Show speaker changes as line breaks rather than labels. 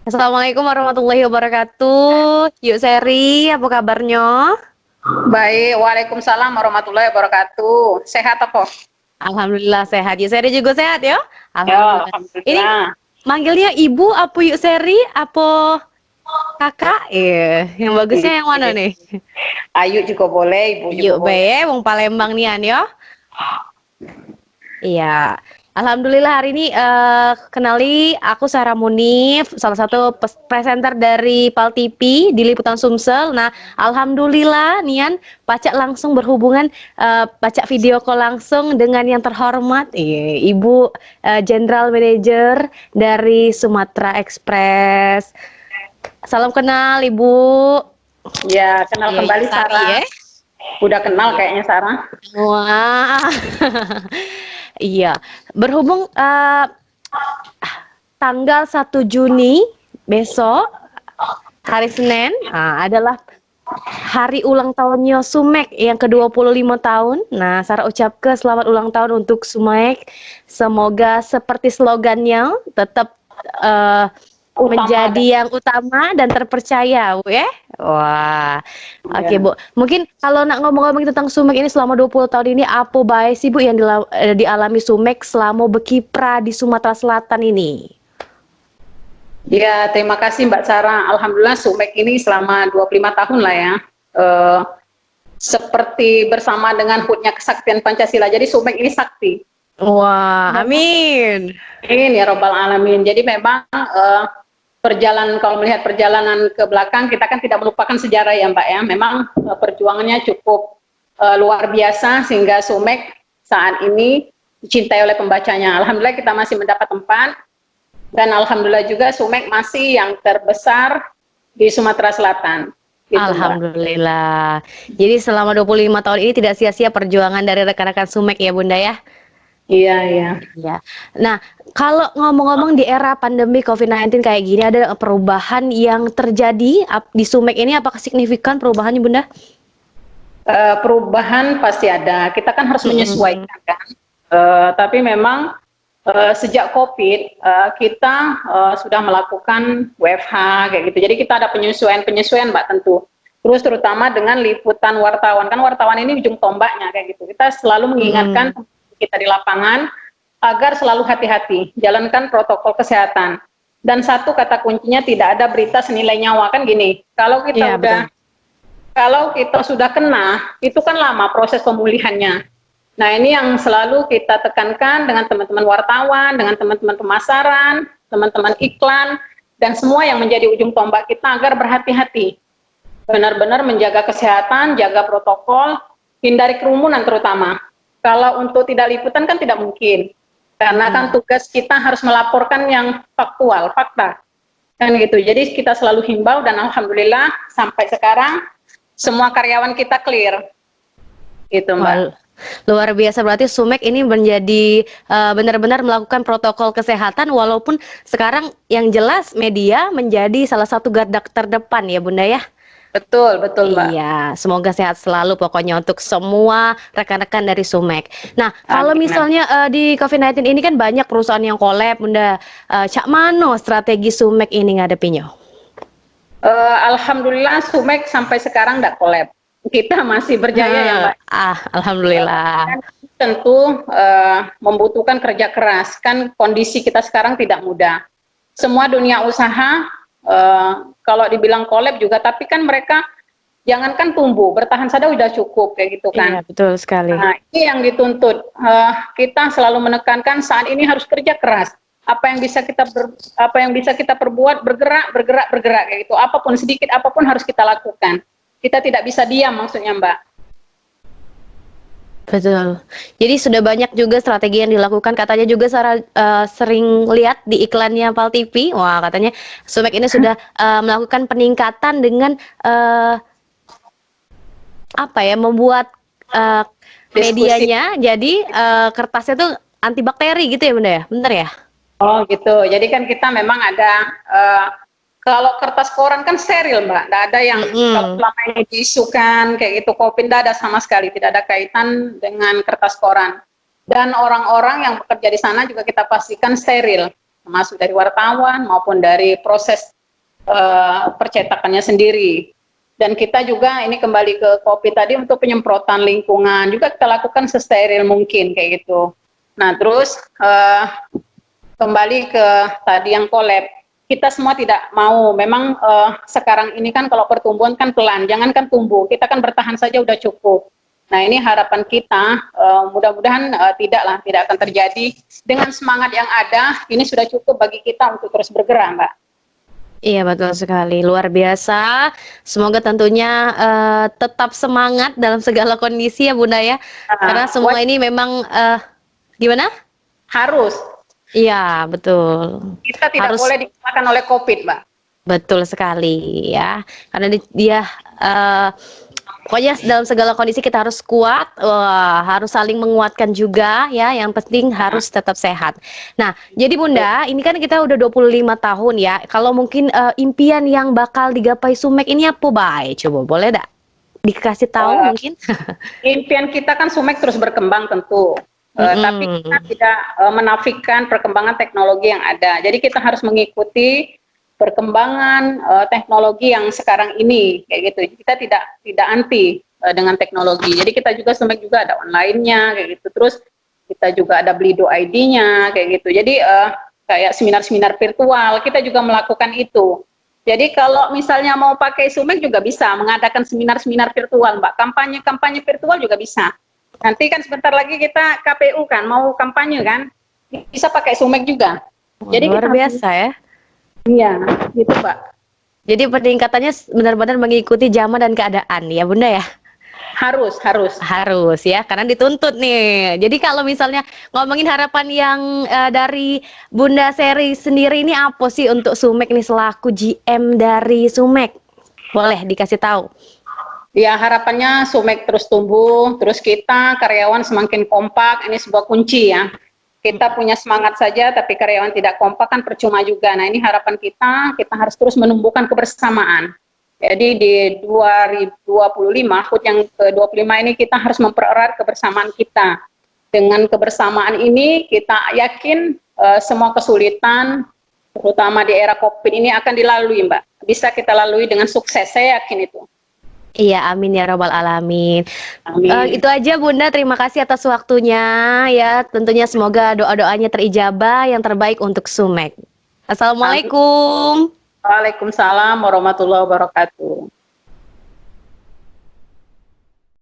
Assalamualaikum warahmatullahi wabarakatuh. Yuk Seri, apa kabarnya?
Baik, Waalaikumsalam warahmatullahi wabarakatuh. Sehat apa?
Alhamdulillah sehat. Yuk Seri juga sehat ya?
Ya,
Alhamdulillah. Ini
alhamdulillah.
manggilnya ibu apa Yuk Seri? Apa kakak? Yang bagusnya yang mana nih?
Ayu juga boleh, ibu juga
Yuk
boleh.
be, wong Palembang nian ya. Iya, alhamdulillah hari ini kenali aku Sarah Munif, salah satu presenter dari Pal TV di Liputan Sumsel. Nah, alhamdulillah Nian pacak langsung berhubungan, pacak video call langsung dengan yang terhormat, Ibu General Manager dari Sumatera Express. Salam kenal Ibu.
Ya, kenal
Iya, Ibu
kembali
Sari
Sarah.
ya.
Udah kenal kayaknya Sarah.
Wah, iya. Berhubung tanggal 1 Juni besok hari Senin adalah hari ulang tahunnya Sumek yang ke-25 tahun. Nah, Sarah ucapkan selamat ulang tahun untuk Sumek. Semoga seperti slogannya tetap eh,
Utama
menjadi
dan
yang utama dan terpercaya, ya. Wah. Oke,
ya.
Bu. Mungkin kalau nak ngomong-ngomong tentang Sumek ini selama 20 tahun ini apa baik sih, Bu, yang dialami Sumek selama berkiprah di Sumatera Selatan ini?
Ya, terima kasih Mbak Sarah. Alhamdulillah Sumek ini selama 25 tahun lah ya. Eh, Seperti bersama dengan HUT-nya Kesaktian Pancasila. Jadi Sumek ini sakti.
Wah, amin.
Amin ya Robbal Alamin. Jadi memang perjalanan, kalau melihat perjalanan ke belakang, kita kan tidak melupakan sejarah ya Mbak ya. Memang perjuangannya cukup luar biasa sehingga Sumek saat ini dicintai oleh pembacanya. Alhamdulillah kita masih mendapat tempat, dan alhamdulillah juga Sumek masih yang terbesar di Sumatera Selatan. Gitu, Mbak.
Alhamdulillah. Jadi selama 25 tahun ini tidak sia-sia perjuangan dari rekan-rekan Sumek ya Bunda ya.
Iya, iya.
Iya. Nah, kalau ngomong-ngomong di era pandemi COVID-19 kayak gini, ada perubahan yang terjadi di Sumek ini, apakah signifikan perubahannya Bunda?
Perubahan pasti ada. Kita kan harus
Mm-mm.
menyesuaikan kan. Tapi memang sejak COVID kita sudah melakukan WFH kayak gitu. Jadi kita ada penyesuaian Mbak tentu. Terus terutama dengan liputan wartawan. Kan wartawan ini ujung tombaknya kayak gitu. Kita selalu mengingatkan
Mm-mm.
kita di lapangan agar selalu hati-hati, jalankan protokol kesehatan. Dan satu kata kuncinya, tidak ada berita senilai nyawa. Kan gini,
Iya, betul.
kalau kita sudah kena, itu kan lama proses pemulihannya. Nah, ini yang selalu kita tekankan dengan teman-teman wartawan, dengan teman-teman pemasaran, teman-teman iklan, dan semua yang menjadi ujung tombak kita agar berhati-hati. Benar-benar menjaga kesehatan, jaga protokol, hindari kerumunan terutama. Kalau untuk tidak liputan kan tidak mungkin. Karena kan
Mm-mm.
tugas kita harus melaporkan yang faktual, fakta. Kan gitu. Jadi kita selalu himbau, dan alhamdulillah sampai sekarang semua karyawan kita clear, gitu Mbak.
Wah, luar biasa, berarti Sumek ini menjadi benar-benar melakukan protokol kesehatan, walaupun sekarang yang jelas media menjadi salah satu garda terdepan ya Bunda ya.
Betul, betul Mbak.
Iya, semoga sehat selalu pokoknya untuk semua rekan-rekan dari Sumek. Nah, kalau
Amin, amin.
misalnya di COVID-19 ini kan banyak perusahaan yang collab, Bunda. Cak mano strategi Sumek ini ngadepinnya?
Alhamdulillah Sumek sampai sekarang tidak collab. Kita masih berjaya ya Mbak.
Alhamdulillah.
Dan tentu membutuhkan kerja keras. Kan kondisi kita sekarang tidak mudah. Semua dunia usaha kalau dibilang collab juga, tapi kan mereka jangankan tumbuh, bertahan saja udah cukup kayak gitu
Iya,
kan.
betul sekali.
Nah, ini yang dituntut. Kita selalu menekankan saat ini harus kerja keras. Apa yang bisa kita perbuat, bergerak kayak gitu. Apapun, sedikit apapun harus kita lakukan. Kita tidak bisa diam maksudnya Mbak.
Betul. Jadi sudah banyak juga strategi yang dilakukan. Katanya juga Sarah sering lihat di iklannya Pal TV. Wah, katanya Sumek ini sudah melakukan peningkatan dengan apa ya, membuat eh,
Diskusi.
medianya jadi kertasnya tuh antibakteri gitu ya Bunda ya? Bener ya?
Oh gitu. Jadi kan kita memang ada kalau kertas koran kan steril Mbak. Tidak ada yang kalau
Mm-mm.
selama ini diisukan kayak gitu, kopi tidak ada sama sekali, tidak ada kaitan dengan kertas koran. Dan orang-orang yang bekerja di sana juga kita pastikan steril, termasuk dari wartawan maupun dari proses percetakannya sendiri. Dan kita juga ini kembali ke kopi tadi untuk penyemprotan lingkungan juga kita lakukan sesteril mungkin kayak gitu. Nah terus kembali ke tadi yang collab, kita semua tidak mau. Memang sekarang ini kan kalau pertumbuhan kan pelan, jangankan tumbuh, kita kan bertahan saja udah cukup. Nah ini harapan kita, mudah-mudahan tidak akan terjadi. Dengan semangat yang ada, ini sudah cukup bagi kita untuk terus bergerak, Mbak.
Iya betul sekali, luar biasa. Semoga tentunya tetap semangat dalam segala kondisi ya Bunda ya. Karena semua ini memang gimana?
Harus.
Iya betul.
Kita tidak boleh dikalahkan oleh COVID, Mbak.
Betul sekali ya. Karena dia pokoknya dalam segala kondisi kita harus kuat, harus saling menguatkan juga ya. Yang penting harus tetap sehat. Nah, jadi Bunda, ini kan kita udah 25 tahun ya. Kalau mungkin impian yang bakal digapai Sumek ini apa, Bay? Coba boleh dak dikasih tahu mungkin?
Impian kita kan Sumek terus berkembang tentu. Tapi kita tidak menafikan perkembangan teknologi yang ada. Jadi kita harus mengikuti perkembangan teknologi yang sekarang ini kayak gitu. Kita tidak anti dengan teknologi. Jadi kita juga Sumek juga ada online-nya kayak gitu. Terus kita juga ada Blido ID-nya kayak gitu. Jadi kayak seminar-seminar virtual kita juga melakukan itu. Jadi kalau misalnya mau pakai Sumek juga bisa mengadakan seminar-seminar virtual, Mbak. Kampanye virtual juga bisa. Nanti kan sebentar lagi kita KPU kan mau kampanye kan, bisa pakai Sumek juga. Jadi
luar biasa ya.
Iya, gitu Pak.
Jadi peningkatannya benar-benar mengikuti zaman dan keadaan ya Bunda ya?
Harus
ya, karena dituntut nih. Jadi kalau misalnya ngomongin harapan yang dari Bunda Seri sendiri ini apa sih untuk Sumek nih selaku GM dari Sumek? Boleh dikasih tahu?
Ya harapannya Sumek terus tumbuh, terus kita karyawan semakin kompak, ini sebuah kunci ya. Kita punya semangat saja, tapi karyawan tidak kompak kan percuma juga. Nah ini harapan kita harus terus menumbuhkan kebersamaan. Jadi di 2025, HUT yang ke-25 ini kita harus mempererat kebersamaan kita. Dengan kebersamaan ini kita yakin semua kesulitan, terutama di era COVID ini akan dilalui Mbak. Bisa kita lalui dengan sukses, saya yakin itu.
Iya, amin ya robbal alamin.
Amin.
Itu aja Bunda, terima kasih atas waktunya ya. Tentunya semoga doa-doanya terijabah, yang terbaik untuk Sumek. Assalamualaikum.
Waalaikumsalam warahmatullahi wabarakatuh.